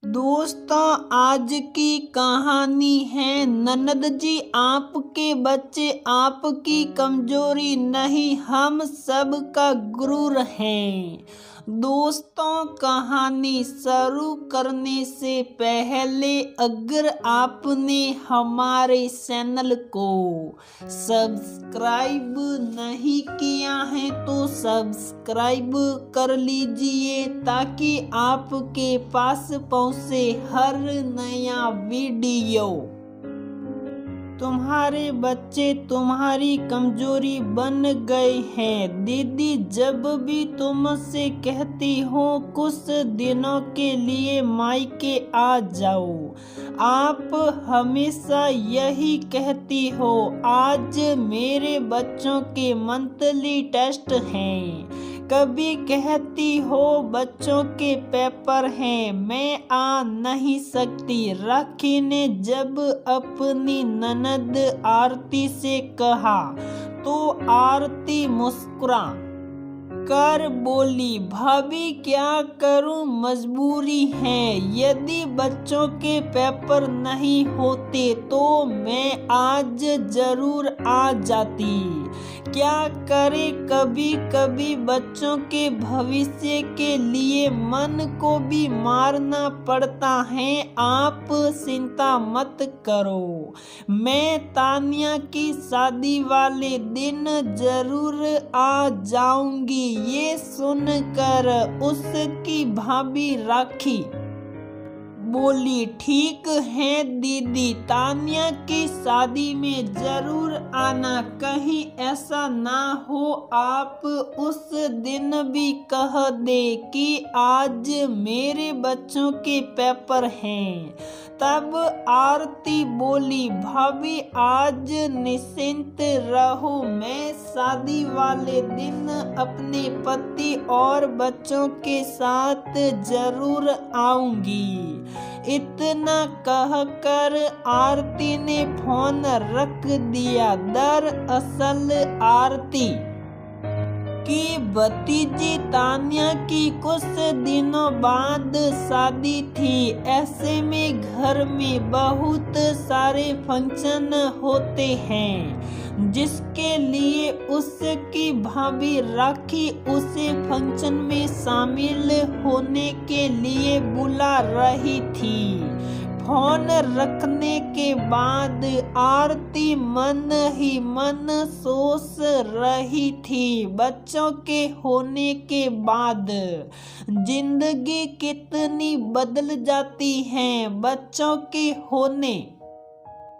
दोस्तों, आज की कहानी है ननद जी आपके बच्चे आपकी कमजोरी नहीं, हम सब का गुरूर हैं। दोस्तों, कहानी शुरू करने से पहले अगर आपने हमारे चैनल को सब्सक्राइब नहीं किया है तो सब्सक्राइब कर लीजिए ताकि आपके पास पहुंचे हर नया वीडियो। तुम्हारे बच्चे तुम्हारी कमजोरी बन गए हैं। दीदी जब भी तुमसे कहती हो कुछ दिनों के लिए मायके आ जाओ, आप हमेशा यही कहती हो आज मेरे बच्चों के मंथली टेस्ट हैं। कभी कहती हो बच्चों के पेपर हैं, मैं आ नहीं सकती। राखी ने जब अपनी ननद आरती से कहा तो आरती मुस्कुरा कर बोली, भाभी क्या करूं, मजबूरी है। यदि बच्चों के पेपर नहीं होते तो मैं आज जरूर आ जाती। क्या करे, कभी कभी बच्चों के भविष्य के लिए मन को भी मारना पड़ता है। आप चिंता मत करो, मैं तानिया की शादी वाले दिन जरूर आ जाऊंगी। ये सुनकर उसकी भाभी राखी बोली, ठीक है दीदी, तानिया की शादी में जरूर आना। कहीं ऐसा ना हो आप उस दिन भी कह दे कि आज मेरे बच्चों के पेपर हैं। तब आरती बोली, भाभी आज निश्चिंत रहो, मैं शादी वाले दिन अपने पति और बच्चों के साथ जरूर आऊंगी। इतना कहकर आरती ने फोन रख दिया। दरअसल आरती की भतीजी तानिया की कुछ दिनों बाद शादी थी। ऐसे में घर में बहुत सारे फंक्शन होते हैं जिसके लिए उसकी भाभी राखी उसे फंक्शन में शामिल होने के लिए बुला रही थी। फोन रखने के बाद आरती मन ही मन सोच रही थी, बच्चों के होने के बाद जिंदगी कितनी बदल जाती है। बच्चों के होने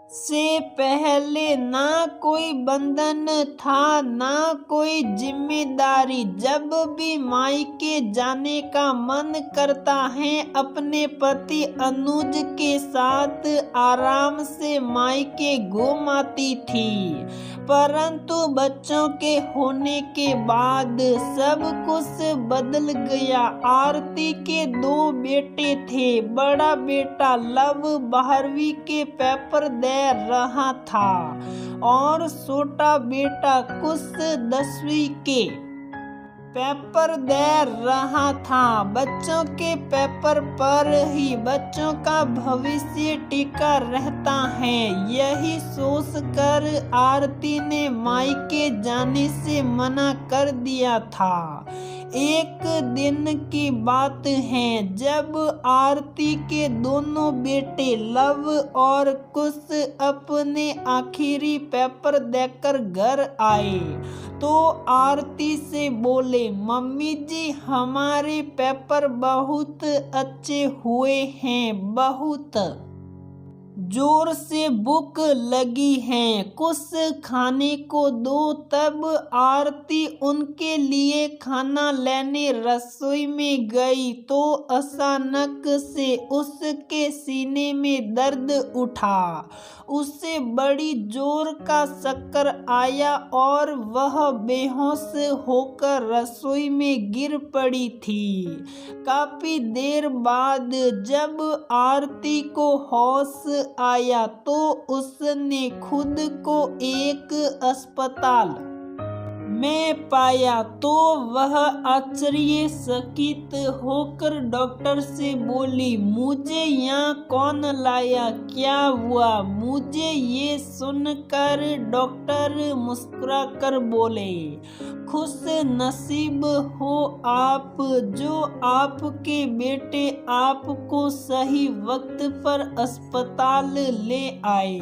से पहले ना कोई बंधन था ना कोई जिम्मेदारी। जब भी मायके जाने का मन करता है अपने पति अनुज के साथ आराम से मायके घूम आती थी, परंतु बच्चों के होने के बाद सब कुछ बदल गया। आरती के 2 बेटे थे। बड़ा बेटा लव 12वीं के पेपर दे रहा था और छोटा बेटा कुछ 10वीं के पेपर दे रहा था। बच्चों के पेपर पर ही बच्चों का भविष्य टिका रहता है। यही सोचकर आरती ने मायके जाने से मना कर दिया था। एक दिन की बात है जब आरती के दोनों बेटे लव और कुश अपने आखिरी पेपर देकर घर आए तो आरती से बोले, मम्मी जी हमारे पेपर बहुत अच्छे हुए हैं, बहुत जोर से भूख लगी है, कुछ खाने को दो। तब आरती उनके लिए खाना लेने रसोई में गई तो अचानक से उसके सीने में दर्द उठा। उसे बड़ी जोर का चक्कर आया और वह बेहोश होकर रसोई में गिर पड़ी थी। काफी देर बाद जब आरती को होश आया तो उसने खुद को एक अस्पताल में पाया तो वह आश्चर्यचकित होकर डॉक्टर से बोली, मुझे यहाँ कौन लाया, क्या हुआ? मुझे ये सुनकर डॉक्टर मुस्कुराकर बोले, खुश नसीब हो आप जो आपके बेटे आपको सही वक्त पर अस्पताल ले आए,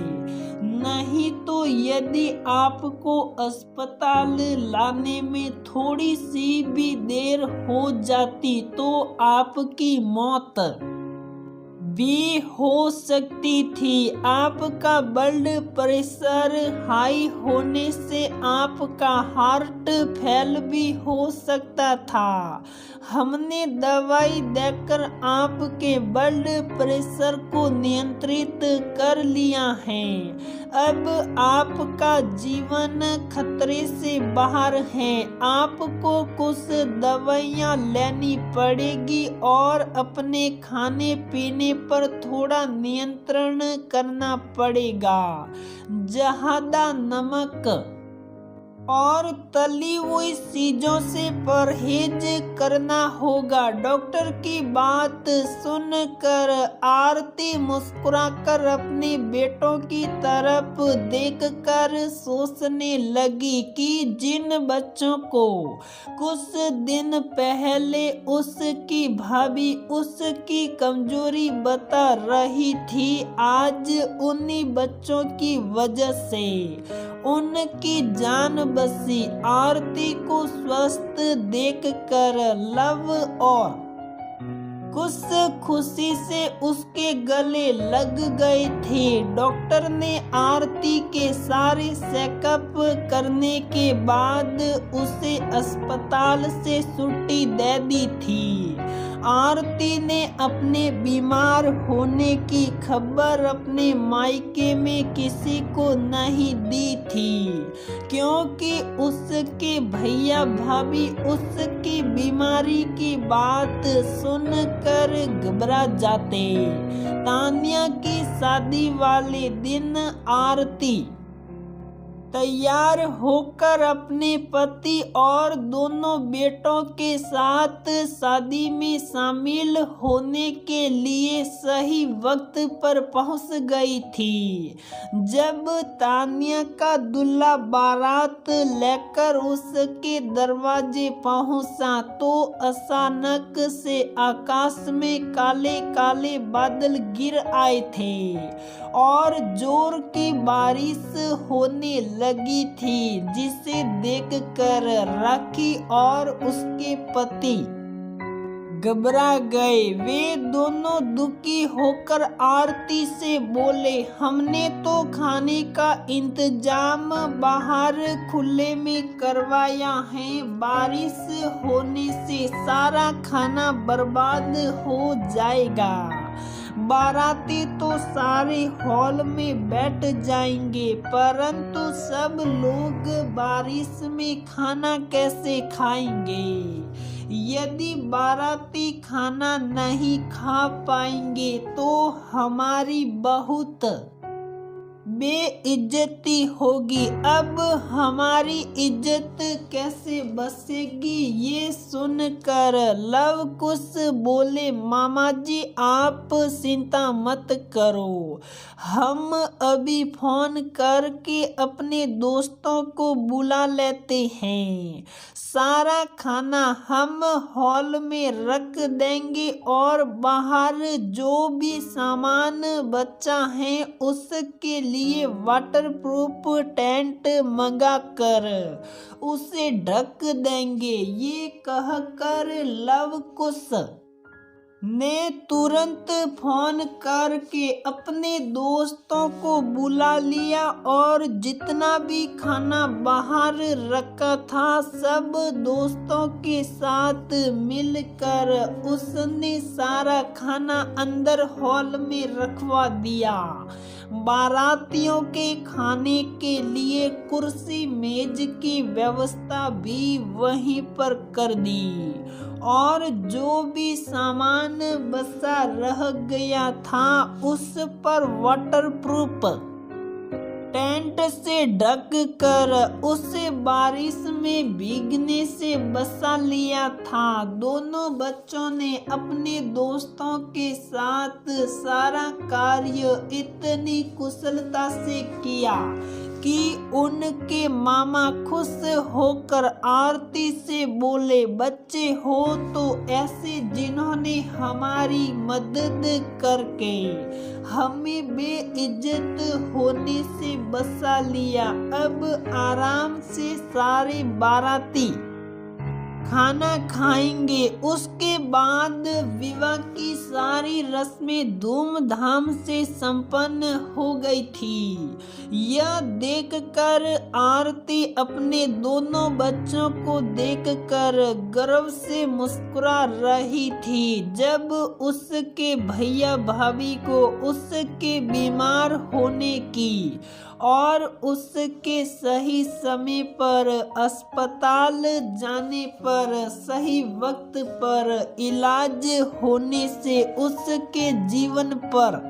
नहीं तो यदि आपको अस्पताल लाने में थोड़ी सी भी देर हो जाती तो आपकी मौत भी हो सकती थी। आपका ब्लड प्रेशर हाई होने से आपका हार्ट फेल भी हो सकता था। हमने दवाई देकर आपके ब्लड प्रेशर को नियंत्रित कर लिया है। अब आपका जीवन खतरे से बाहर है। आपको कुछ दवाइयाँ लेनी पड़ेगी और अपने खाने पीने पर थोड़ा नियंत्रण करना पड़ेगा। ज्यादा नमक और तली हुई चीजों से परहेज करना होगा। डॉक्टर की बात सुनकर आरती मुस्कुराकर अपने बेटों की तरफ देखकर सोचने लगी कि जिन बच्चों को कुछ दिन पहले उसकी भाभी उसकी कमजोरी बता रही थी, आज उन्हीं बच्चों की वजह से उनकी जान बसी। आरती को स्वस्थ देखकर लव और कुछ खुशी से उसके गले लग गए थे। डॉक्टर ने आरती के सारे चेकअप करने के बाद उसे अस्पताल से छुट्टी दे दी थी। आरती ने अपने बीमार होने की खबर अपने मायके में किसी को नहीं दी थी, क्योंकि उसके भैया भाभी उसकी बीमारी की बात सुनकर घबरा जाते। तानिया की शादी वाले दिन आरती तैयार होकर अपने पति और दोनों बेटों के साथ शादी में शामिल होने के लिए सही वक्त पर पहुंच गई थी। जब तानिया का दूल्हा बारात लेकर उसके दरवाजे पहुंचा तो अचानक से आकाश में काले काले बादल गिर आए थे और जोर की बारिश होने लगी थी, जिसे देखकर राखी और उसके पति घबरा गए। वे दोनों दुखी होकर आरती से बोले, हमने तो खाने का इंतजाम बाहर खुले में करवाया है, बारिश होने से सारा खाना बर्बाद हो जाएगा। बाराती तो सारे हॉल में बैठ जाएंगे, परंतु सब लोग बारिश में खाना कैसे खाएंगे? यदि बाराती खाना नहीं खा पाएंगे तो हमारी बहुत बेइज्जती होगी। अब हमारी इज्जत कैसे बचेगी? ये सुनकर लव कुश बोले, मामा जी आप चिंता मत करो, हम अभी फोन करके अपने दोस्तों को बुला लेते हैं। सारा खाना हम हॉल में रख देंगे और बाहर जो भी सामान बचा है उसके लिए वाटरप्रूफ टेंट मंगा कर उसे ढक देंगे। ये कहकर लव कुश ने तुरंत फोन करके अपने दोस्तों को बुला लिया और जितना भी खाना बाहर रखा था सब दोस्तों के साथ मिलकर उसने सारा खाना अंदर हॉल में रखवा दिया। बारातियों के खाने के लिए कुर्सी मेज की व्यवस्था भी वहीं पर कर दी और जो भी सामान बचा रह गया था उस पर वाटरप्रूफ टेंट से ढक कर उसे बारिश में भीगने से बचा लिया था। दोनों बच्चों ने अपने दोस्तों के साथ सारा कार्य इतनी कुशलता से किया कि उनके मामा खुश होकर आरती से बोले, बच्चे हो तो ऐसे जिन्होंने हमारी मदद करके हमें बेइज्जत होने से बचा लिया। अब आराम से सारे बाराती खाना खाएंगे। उसके बाद विवाह की सारी रस्में धूमधाम से संपन्न हो गई थी। यह देखकर आरती अपने दोनों बच्चों को देखकर गर्व से मुस्कुरा रही थी। जब उसके भैया भाभी को उसके बीमार होने की और उसके सही समय पर अस्पताल जाने पर सही वक्त पर इलाज होने से उसके जीवन पर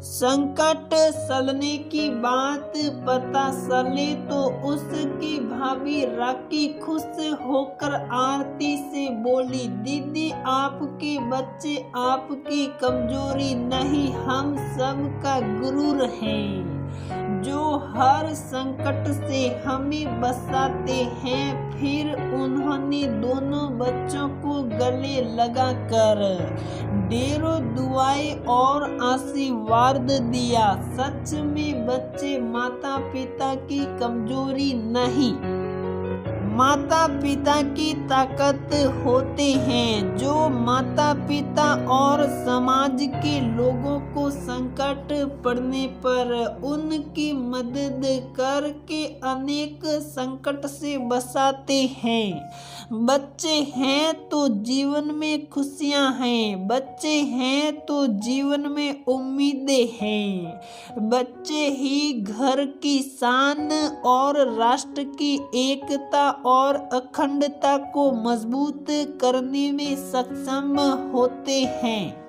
संकट सलने की बात पता चले तो उसकी भाभी राखी खुश होकर आरती से बोली, दीदी आपके बच्चे आपकी कमजोरी नहीं, हम सब का गुरूर हैं जो हर संकट से हमें बचाते हैं। फिर उन्होंने दोनों बच्चों को गले लगाकर ढेरों दुआएं और आशीर्वाद दिया। सच में बच्चे माता पिता की कमजोरी नहीं, माता पिता की ताकत होते हैं, जो माता पिता और समाज के लोगों को संकट पड़ने पर उनकी मदद करके अनेक संकट से बचाते हैं। बच्चे हैं तो जीवन में खुशियां हैं, बच्चे हैं तो जीवन में उम्मीदें हैं। बच्चे ही घर की शान और राष्ट्र की एकता और अखंडता को मजबूत करने में सक्षम होते हैं।